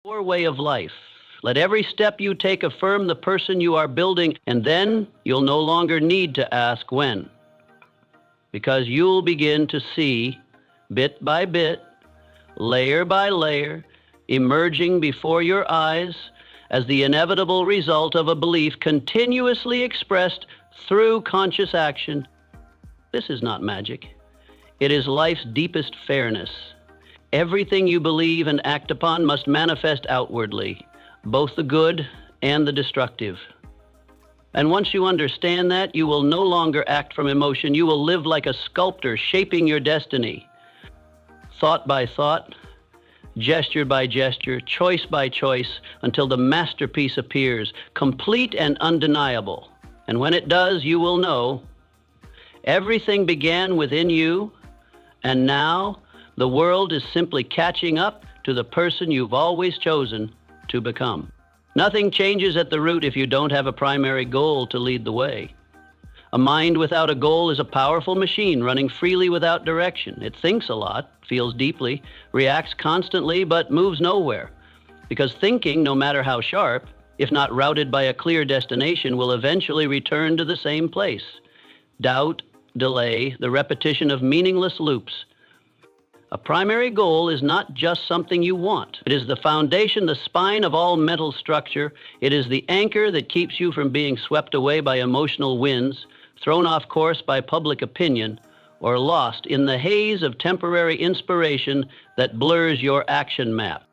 Your way of life. Let every step you take affirm the person you are building, and then you'll no longer need to ask when, because you'll begin to see, bit by bit, layer by layer, emerging before your eyes as the inevitable result of a belief continuously expressed through conscious action. This is not magic. It is life's deepest fairness. Everything you believe and act upon must manifest outwardly, both the good and the destructive. And once you understand that, you will no longer act from emotion. You will live like a sculptor, shaping your destiny, thought by thought, gesture by gesture, choice by choice, until the masterpiece appears, complete and undeniable. And when it does, you will know everything began within you, and now the world is simply catching up to the person you've always chosen to become. Nothing changes at the root if you don't have a primary goal to lead the way. A mind without a goal is a powerful machine running freely without direction. It thinks a lot, feels deeply, reacts constantly, but moves nowhere. Because thinking, no matter how sharp, if not routed by a clear destination, will eventually return to the same place. Doubt, delay, the repetition of meaningless loops. A primary goal is not just something you want. It is the foundation, the spine of all mental structure. It is the anchor that keeps you from being swept away by emotional winds, thrown off course by public opinion, or lost in the haze of temporary inspiration that blurs your action map.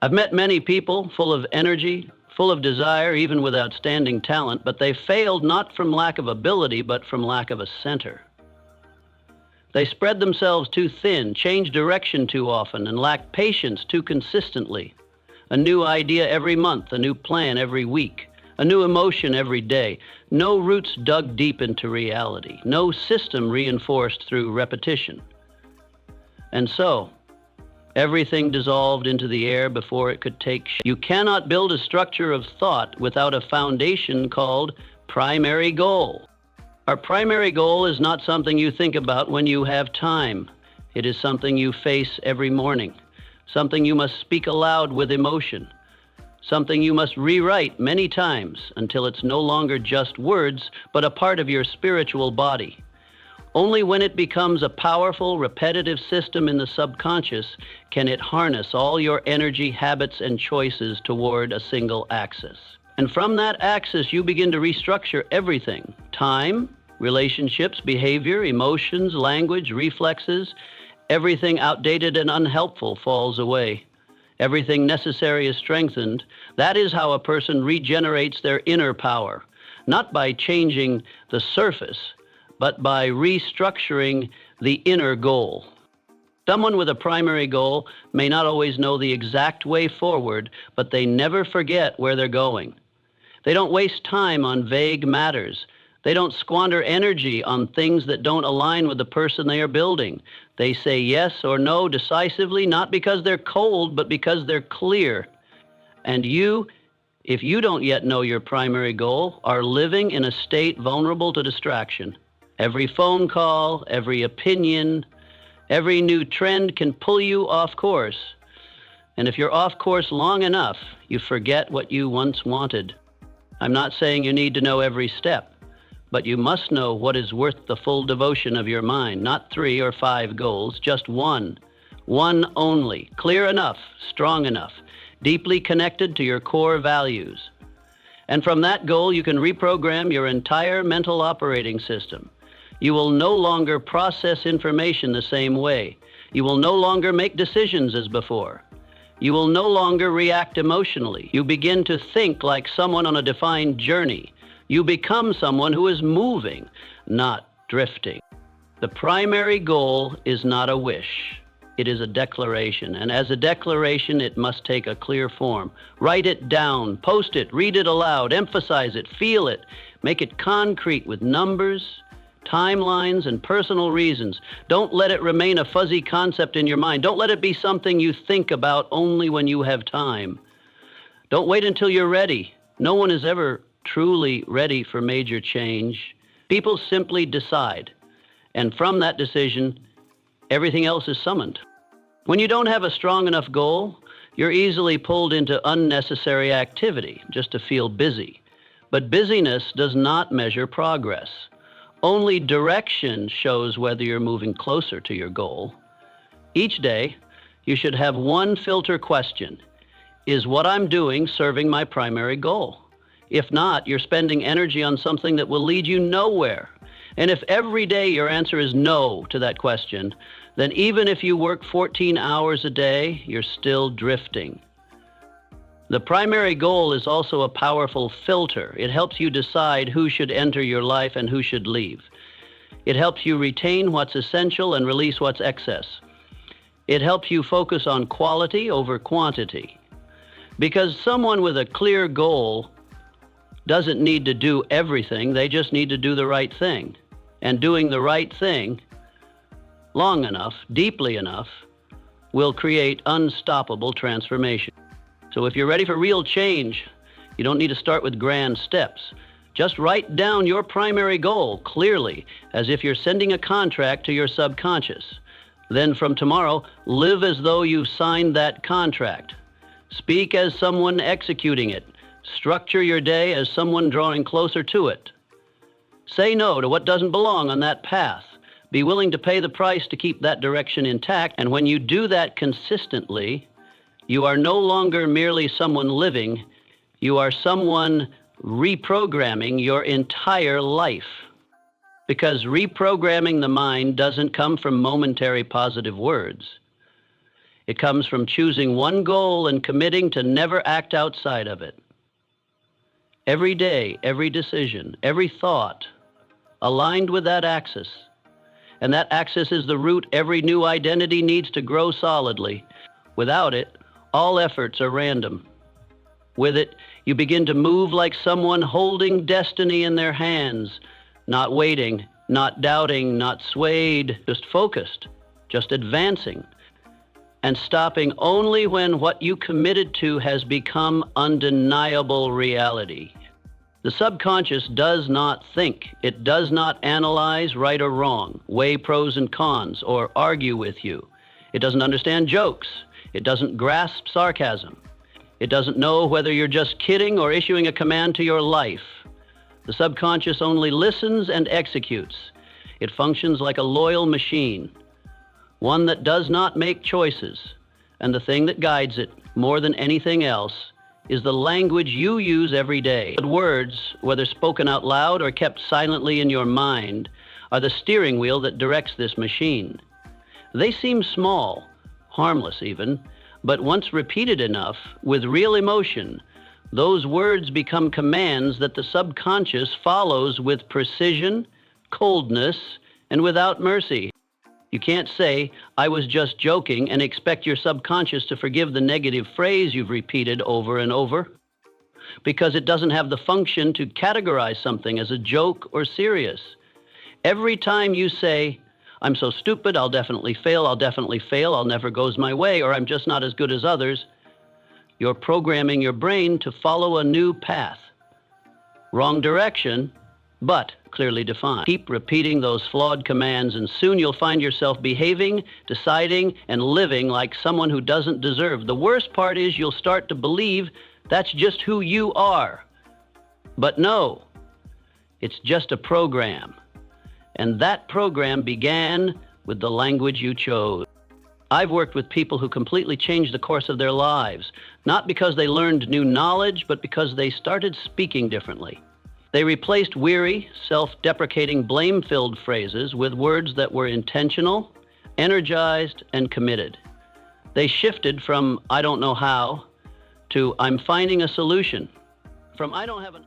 I've met many people full of energy, full of desire, even with outstanding talent, but they failed not from lack of ability, but from lack of a center. They spread themselves too thin, changed direction too often, and lacked patience too consistently. A new idea every month, a new plan every week, a new emotion every day. No roots dug deep into reality, no system reinforced through repetition. And so, everything dissolved into the air before it could take shape. You cannot build a structure of thought without a foundation called primary goal. Our primary goal is not something you think about when you have time. It is something you face every morning, something you must speak aloud with emotion, something you must rewrite many times until it's no longer just words, but a part of your spiritual body. Only when it becomes a powerful, repetitive system in the subconscious can it harness all your energy, habits, and choices toward a single axis. And from that axis, you begin to restructure everything: time, relationships, behavior, emotions, language, reflexes. Everything outdated and unhelpful falls away. Everything necessary is strengthened. That is how a person regenerates their inner power, not by changing the surface, but by restructuring the inner goal. Someone with a primary goal may not always know the exact way forward, but they never forget where they're going. They don't waste time on vague matters. They don't squander energy on things that don't align with the person they are building. They say yes or no decisively, not because they're cold, but because they're clear. And you, if you don't yet know your primary goal, are living in a state vulnerable to distraction. Every phone call, every opinion, every new trend can pull you off course. And if you're off course long enough, you forget what you once wanted. I'm not saying you need to know every step, but you must know what is worth the full devotion of your mind, not 3 or 5 goals, just one only, clear enough, strong enough, deeply connected to your core values. And from that goal, you can reprogram your entire mental operating system. You will no longer process information the same way. You will no longer make decisions as before. You will no longer react emotionally. You begin to think like someone on a defined journey. You become someone who is moving, not drifting. The primary goal is not a wish. It is a declaration, and as a declaration, it must take a clear form. Write it down, post it, read it aloud, emphasize it, feel it, make it concrete with numbers, timelines, and personal reasons. Don't let it remain a fuzzy concept in your mind. Don't let it be something you think about only when you have time. Don't wait until you're ready. No one is ever truly ready for major change. People simply decide, and from that decision, everything else is summoned. When you don't have a strong enough goal, You're easily pulled into unnecessary activity just to feel busy. But busyness does not measure progress. Only direction shows whether you're moving closer to your goal. Each day, you should have one filter question. Is what I'm doing serving my primary goal? If not, you're spending energy on something that will lead you nowhere. And if every day your answer is no to that question, then even if you work 14 hours a day, you're still drifting. The primary goal is also a powerful filter. It helps you decide who should enter your life and who should leave. It helps you retain what's essential and release what's excess. It helps you focus on quality over quantity. Because someone with a clear goal doesn't need to do everything, they just need to do the right thing. And doing the right thing long enough, deeply enough, will create unstoppable transformation. So if you're ready for real change, you don't need to start with grand steps. Just write down your primary goal clearly, as if you're sending a contract to your subconscious. Then from tomorrow, live as though you've signed that contract. Speak as someone executing it. Structure your day as someone drawing closer to it. Say no to what doesn't belong on that path. Be willing to pay the price to keep that direction intact. And when you do that consistently, you are no longer merely someone living. You are someone reprogramming your entire life. Because reprogramming the mind doesn't come from momentary positive words. It comes from choosing one goal and committing to never act outside of it. Every day, every decision, every thought aligned with that axis. And that axis is the root every new identity needs to grow solidly. Without it, all efforts are random. With it, you begin to move like someone holding destiny in their hands, not waiting, not doubting, not swayed, just focused, just advancing, and stopping only when what you committed to has become undeniable reality. The subconscious does not think. It does not analyze right or wrong, weigh pros and cons, or argue with you. It doesn't understand jokes. It doesn't grasp sarcasm. It doesn't know whether you're just kidding or issuing a command to your life. The subconscious only listens and executes. It functions like a loyal machine, one that does not make choices. And the thing that guides it, more than anything else, is the language you use every day. The words, whether spoken out loud or kept silently in your mind, are the steering wheel that directs this machine. They seem small, harmless even, but once repeated enough, with real emotion, those words become commands that the subconscious follows with precision, coldness, and without mercy. You can't say, "I was just joking," and expect your subconscious to forgive the negative phrase you've repeated over and over, because it doesn't have the function to categorize something as a joke or serious. Every time you say, "I'm so stupid, I'll definitely fail, I'll never goes my way, or I'm just not as good as others," you're programming your brain to follow a new path. Wrong direction, but clearly defined. Keep repeating those flawed commands, and soon you'll find yourself behaving, deciding, and living like someone who doesn't deserve. The worst part is you'll start to believe that's just who you are. But no, it's just a program. And that program began with the language you chose. I've worked with people who completely changed the course of their lives, not because they learned new knowledge, but because they started speaking differently. They replaced weary, self-deprecating, blame-filled phrases with words that were intentional, energized, and committed. They shifted from "I don't know how" to "I'm finding a solution," from "I don't have an